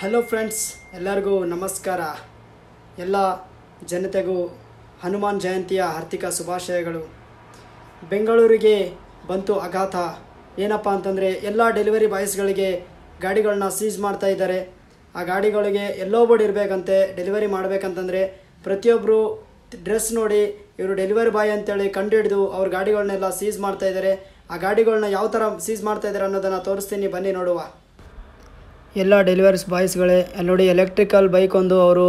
Hello friends, ಎಲ್ಲರಿಗೂ ನಮಸ್ಕಾರ. ಎಲ್ಲ ಜನತೆಗೂ ಹನುಮಾನ್ ಜಯಂತಿಯ ಆರ್ಥಿಕ ಶುಭಾಶಯಗಳು. ಬೆಂಗಳೂರಿಗೆ ಬಂತು ಆಘಾತ. ಏನಪ್ಪ ಅಂತಂದರೆ ಎಲ್ಲ ಡೆಲಿವರಿ ಬಾಯ್ಸ್ಗಳಿಗೆ ಗಾಡಿಗಳನ್ನ ಸೀಸ್ ಮಾಡ್ತಾ ಇದ್ದಾರೆ. ಆ ಗಾಡಿಗಳಿಗೆ ಎಲ್ಲೋ ಬೋರ್ಡ್ ಇರಬೇಕಂತೆ. ಡೆಲಿವರಿ ಮಾಡಬೇಕಂತಂದರೆ ಪ್ರತಿಯೊಬ್ಬರು ಡ್ರೆಸ್ ನೋಡಿ ಇವರು ಡೆಲಿವರಿ ಬಾಯ್ ಅಂತೇಳಿ ಕಂಡುಹಿಡಿದು ಅವ್ರ ಗಾಡಿಗಳನ್ನೆಲ್ಲ ಸೀಸ್ ಮಾಡ್ತಾ ಇದ್ದಾರೆ. ಆ ಗಾಡಿಗಳನ್ನ ಯಾವ ಥರ ಸೀಸ್ ಮಾಡ್ತಾ ಇದ್ದಾರೆ ಅನ್ನೋದನ್ನು ತೋರಿಸ್ತೀನಿ, ಬನ್ನಿ ನೋಡುವ. ಎಲ್ಲ ಡೆಲಿವರೀಸ್ ಬಾಯ್ಸ್ಗಳೇ ನೋಡಿ, ಎಲೆಕ್ಟ್ರಿಕಲ್ ಬೈಕ್ ಒಂದು ಅವರು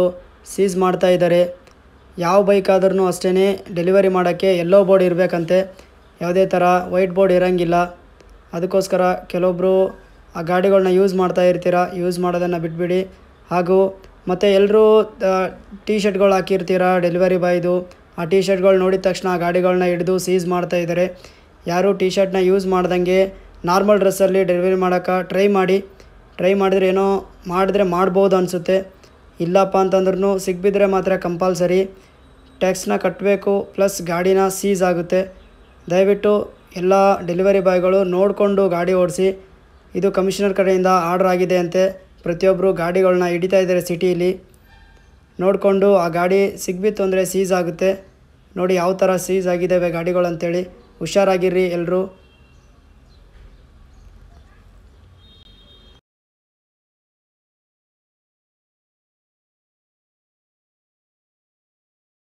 ಸೀಸ್ ಮಾಡ್ತಾ ಇದ್ದಾರೆ. ಯಾವ ಬೈಕ್ ಆದ್ರೂ ಅಷ್ಟೇ ಡೆಲಿವರಿ ಮಾಡೋಕ್ಕೆ ಎಲ್ಲೋ ಬೋರ್ಡ್ ಇರಬೇಕಂತೆ. ಯಾವುದೇ ಥರ ವೈಟ್ ಬೋರ್ಡ್ ಇರೋಂಗಿಲ್ಲ. ಅದಕ್ಕೋಸ್ಕರ ಕೆಲವೊಬ್ಬರು ಆ ಗಾಡಿಗಳನ್ನ ಯೂಸ್ ಮಾಡ್ತಾ ಇರ್ತೀರ, ಯೂಸ್ ಮಾಡೋದನ್ನು ಬಿಟ್ಬಿಡಿ. ಹಾಗೂ ಮತ್ತು ಎಲ್ಲರೂ ಟಿ ಶರ್ಟ್ಗಳು ಹಾಕಿರ್ತೀರ ಡೆಲಿವರಿ ಬಾಯ್ದು. ಆ ಟಿ ಶರ್ಟ್ಗಳು ನೋಡಿದ ತಕ್ಷಣ ಆ ಗಾಡಿಗಳನ್ನ ಹಿಡಿದು ಸೀಸ್ ಮಾಡ್ತಾ ಇದ್ದಾರೆ. ಯಾರು ಟಿ ಶರ್ಟ್ನ ಯೂಸ್ ಮಾಡ್ದಂಗೆ ನಾರ್ಮಲ್ ಡ್ರೆಸ್ಸಲ್ಲಿ ಡೆಲಿವರಿ ಮಾಡೋಕ್ಕೆ ಟ್ರೈ ಮಾಡಿದ್ರೆ ಏನೋ ಮಾಡ್ಬೋದು ಅನಿಸುತ್ತೆ. ಇಲ್ಲಪ್ಪ ಅಂತಂದ್ರೂ ಸಿಕ್ಬಿದ್ರೆ ಮಾತ್ರ ಕಂಪಲ್ಸರಿ ಟ್ಯಾಕ್ಸ್ನ ಕಟ್ಟಬೇಕು, ಪ್ಲಸ್ ಗಾಡಿನ ಸೀಸ್ ಆಗುತ್ತೆ. ದಯವಿಟ್ಟು ಎಲ್ಲ ಡೆಲಿವರಿ ಬಾಯ್ಗಳು ನೋಡಿಕೊಂಡು ಗಾಡಿ ಓಡಿಸಿ. ಇದು ಕಮಿಷನರ್ ಕಡೆಯಿಂದ ಆರ್ಡರ್ ಆಗಿದೆ ಅಂತೆ. ಪ್ರತಿಯೊಬ್ಬರು ಗಾಡಿಗಳನ್ನ ಹಿಡಿತಾ ಇದ್ದಾರೆ ಸಿಟಿಯಲ್ಲಿ. ನೋಡಿಕೊಂಡು ಆ ಗಾಡಿ ಸಿಗ್ಬಿತ್ತು ಅಂದರೆ ಸೀಸ್ ಆಗುತ್ತೆ. ನೋಡಿ ಯಾವ ಥರ ಸೀಸ್ ಆಗಿದ್ದಾವೆ ಗಾಡಿಗಳು ಅಂತೇಳಿ. ಹುಷಾರಾಗಿರ್ರಿ ಎಲ್ಲರೂ.